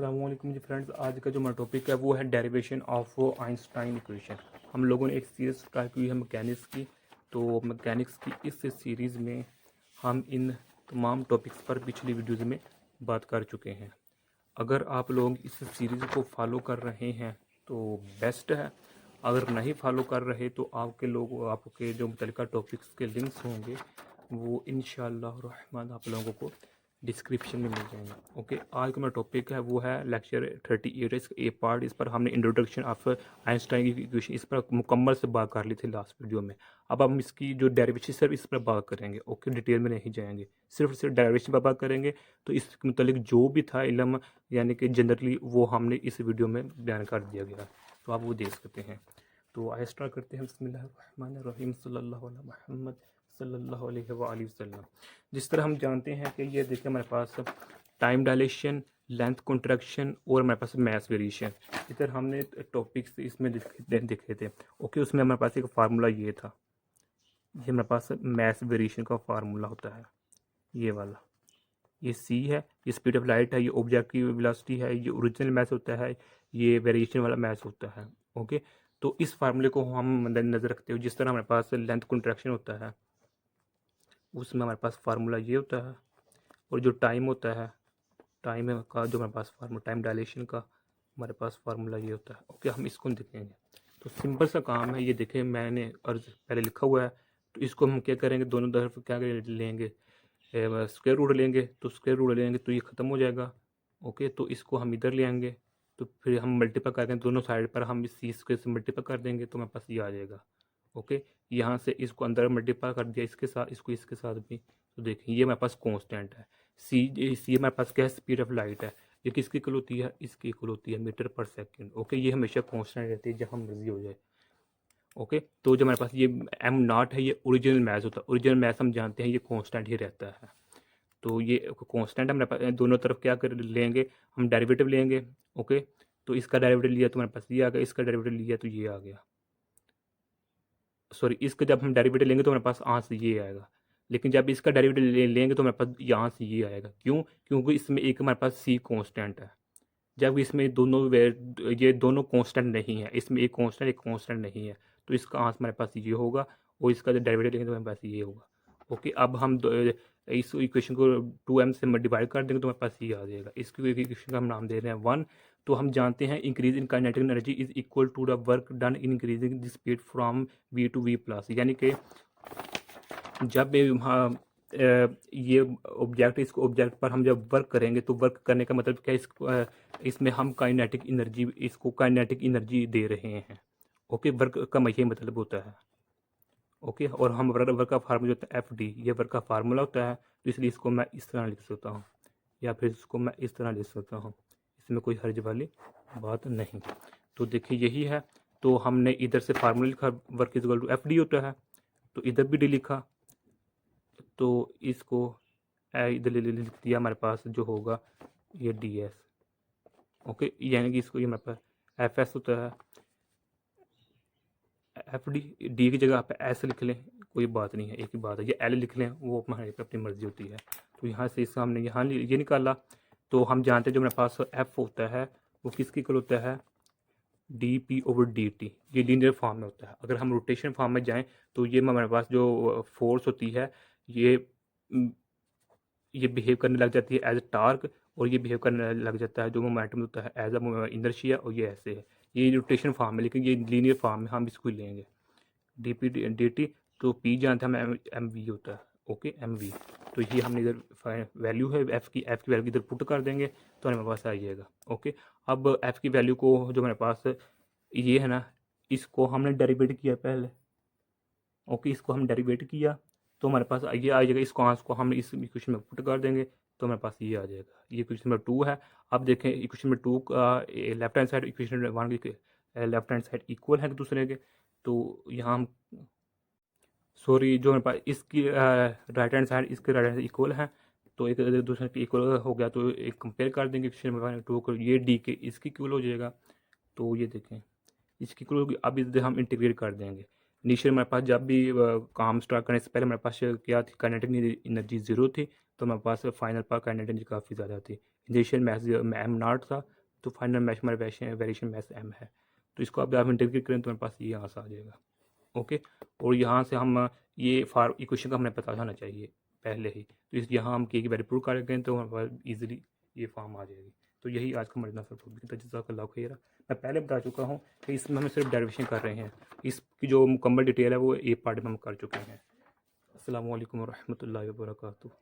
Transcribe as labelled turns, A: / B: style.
A: अस्सलाम वालेकुम जी फ्रेंड्स। आज का जो हमारा टॉपिक है वो है डेरिवेशन ऑफ आइंस्टाइन इक्वेशन। हम लोगों ने एक सीरीज़ स्टार्ट की है मैकेनिक्स की। तो मैकेनिक्स की इस सीरीज़ में हम इन तमाम टॉपिक्स पर पिछली वीडियोज़ में बात कर चुके हैं। अगर आप लोग इस सीरीज़ को फॉलो कर रहे हैं तो बेस्ट है, अगर नहीं फॉलो कर रहे तो आपके जो मुतल्लिका टॉपिक्स के लिंक्स होंगे वो इंशाअल्लाह रहमान आप लोगों को डिस्क्रिप्शन में मिल जाएंगे। ओके, आज का मेरा टॉपिक है वो है लेक्चर 38 इसका ए पार्ट। इस पर हमने इंट्रोडक्शन ऑफ आइंस्टाइन की इक्वेशन इस पर मुकम्मल से बात कर ली थी लास्ट वीडियो में। अब हम इसकी जो डेरिवेशन सिर्फ इस पर बात करेंगे। ओके, डिटेल में नहीं जाएंगे, सिर्फ डेरिवेशन पर बात करेंगे। तो इसके मुतालिक जो भी था इल्म यानी कि जनरली वो हमने इस वीडियो में बयान कर दिया गया, तो आप वो देख सकते हैं। तो आइए स्टार्ट करते हैं। बिस्मिल्लाहिर्रहमानिर्रहीम सल्लल्लाहु अला मुहम्मद सल्लल्लाहु अलैहि वसल्लम। जिस तरह हम जानते हैं कि ये देखिए हमारे पास टाइम डायलेशन, लेंथ कॉन्ट्रैक्शन और हमारे पास मैस वेरिएशन, इधर हमने टॉपिक्स इसमें देखे थे। ओके, उसमें हमारे पास एक फार्मूला ये था, ये हमारे पास मैस वेरिएशन का फार्मूला होता है ये वाला। ये सी है, ये स्पीड ऑफ लाइट है, ये ऑब्जेक्ट की वेलोसिटी है, ये ओरिजिनल मैस होता है, ये वेरिएशन वाला मैस होता है। ओके, तो इस फार्मूले को हम नज़र रखते हुए जिस तरह हमारे पास लेंथ कॉन्ट्रैक्शन होता है उसमें हमारे पास फार्मूला ये होता है, और जो टाइम होता है टाइम का जो हमारे पास फार्मूला टाइम डायलेशन का हमारे पास फार्मूला ये होता है। ओके, हम इसको देखेंगे। तो सिंपल सा काम है, ये देखें मैंने अर्ज पहले लिखा हुआ है। तो इसको हम क्या करेंगे, दोनों तरफ क्या लेंगे, स्क्वायर रूट लेंगे। तो स्क्वायर रूट लेंगे तो ये ख़त्म हो जाएगा। ओके, तो इसको हम इधर ले आएंगे, तो फिर हम मल्टीप्लाई कर देंगे दोनों साइड पर, हम इस सी स्क्वायर से मल्टीप्लाई कर देंगे तो हमारे पास ये आ जाएगा। ओके, यहाँ से इसको अंदर मल्टीप्लाई कर दिया इसके साथ, इसको इसके साथ भी। तो देखिए ये हमारे पास कांस्टेंट है सी हमारे पास क्या है, स्पीड ऑफ लाइट है। ये किसकी इक्वल होती है, इसकी इक्वल होती है मीटर पर सेकंड। ओके, ये हमेशा कांस्टेंट रहती है जहाँ मर्जी हो जाए। ओके, तो जो हमारे पास ये एम नॉट है ये ओरिजिनल मैथ होता है। ओरिजिनल मैथ हम जानते हैं ये कांस्टेंट ही रहता है। तो ये कांस्टेंट हमारे पास दोनों तरफ क्या कर लेंगे, हम डेरिवेटिव लेंगे। ओके, तो इसका डेरिवेटिव लिया तो हमारे पास ये आ गया, इसका डेरिवेटिव लिया तो ये आ गया। सॉरी, इसका जब हम डेरिवेटिव लेंगे तो हमारे पास यहाँ से ये आएगा, लेकिन जब इसका डेरिवेटिव लेंगे तो हमारे पास यहाँ से ये आएगा। क्यों? क्योंकि इसमें एक हमारे पास सी कांस्टेंट है, जब इसमें ये दोनों कांस्टेंट नहीं है, इसमें एक कांस्टेंट नहीं है। तो इसका आंसर हमारे पास ये होगा, और इसका जो डेरिवेटिव लेंगे तो हमारे पास ये होगा। ओके, अब हम इस इक्वेशन को 2m से डिवाइड कर देंगे तो हमारे पास ये आ जाएगा। इसकी इक्वेशन का हम नाम दे रहे हैं 1। तो हम जानते हैं increase in kinetic energy is equal to the work done in increasing the speed from v to v plus. यानी कि जब ये ऑब्जेक्ट इसको ऑब्जेक्ट पर हम जब वर्क करेंगे तो वर्क करने का मतलब क्या है, इसमें हम काइनेटिक एनर्जी इसको काइनेटिक एनर्जी दे रहे हैं। ओके, वर्क का यही मतलब होता है। ओके, और हम वर्क का फार्मूला होता है एफ डी, ये वर्क का फार्मूला होता है। तो इसलिए इसको मैं इस तरह लिख सकता हूँ, या फिर इसको मैं इस तरह लिख सकता हूँ, इसमें कोई हर्ज वाली बात नहीं। तो देखिए यही है। तो हमने इधर से फार्मूला लिखा, work is equal to F D होता है, तो इधर भी डी लिखा, तो इसको इधर लिख दिया, हमारे पास जो होगा ये डी एस। ओके, यानी कि इसको ये हमारे पास एफ एस होता है, एफ डी, डी की जगह आप एस लिख लें, कोई बात नहीं है, एक ही बात है। ये एल लिख लें, वो हमारे पे अपनी मर्जी होती है। तो यहाँ से इसका हमने यहाँ ये निकाला। तो हम जानते हैं जो हमारे पास एफ होता है वो किसकी इक्वल होता है, D P over D T. ये लीनियर फॉर्म में होता है। अगर हम रोटेशन फॉर्म में जाएँ तो ये हमारे पास जो फोर्स होती है ये बिहेव करने लग जाती है एज ए टार्क, और ये बिहेव करने लग जाता है जो मोमेंटम होता है एज अ इनर्शिया, और ये ऐसे है। ये रोटेशन फॉर्म है, लेकिन ये लीनियर फॉर्म में हम इसको लेंगे डी पी डी टी। तो पी जानते हैं हम एम वी होता है। Okay, M V. तो ये हमने इधर वैल्यू है एफ़ की वैल्यू इधर पुट कर देंगे तो हमारे पास आ जाएगा। ओके, अब एफ़ की वैल्यू को जो हमारे पास ये है ना, इसको हमने डेरिवेट किया पहले। ओके, इसको हम डेरिवेट किया तो हमारे पास ये आ जाएगा। इसको आंसर को हम इस इक्वेशन में पुट कर देंगे तो हमारे पास ये आ जाएगा। ये इक्वेशन नंबर 2 है। अब देखें इक्वेशन नंबर 2 का left hand side equation number 1 के लेफ्ट हैंड साइड इक्वल है एक दूसरे के। तो यहाँ हम सॉरी, जो हमारे पास इसकी राइट हैंड साइड इसके राइट हैंड साइड इक्वल है, तो एक दूसरे के इक्वल हो गया तो एक कंपेयर कर देंगे इक्वेशन नंबर 2 को, ये डी के इसकी इक्वल हो जाएगा। तो ये देखें इसकी इक्वल होगी। अब इधर हम इंटीग्रेट कर देंगे। इनिशियल हमारे पास जब भी काम स्टार्ट करने से पहले हमारे पास क्या थी, काइनेटिक एनर्जी 0 थी, तो हमारे पास फाइनल पर काइनेटिक एनर्जी काफ़ी ज़्यादा थी। इनिशियल मैथ एम नॉट था, तो फाइनल मैथ हमारा वेरिएशन मैथ एम है। तो इसको आप इंटीग्रेट करें तो हमारे पास ये आंसर आ जाएगा। ओके, और यहाँ से हम ये फार इक्वेशन का हमें पता होना चाहिए पहले ही, तो इस यहाँ हम के की वैल्यू प्रूव कर गए तो हमारे पास ईजिली ये फॉर्म आ जाएगी। तो यही आज का मरना सर टॉपिक था। जज़ाकल्लाह खैर। मैं पहले बता चुका हूँ कि इसमें हम सिर्फ डेरिवेशन कर रहे हैं, इसकी जो मुकम्मल डिटेल है वो एक पार्ट में हम कर चुके हैं। अस्सलामु अलैकुम वरहमतुल्लाहि वबरकातुहू।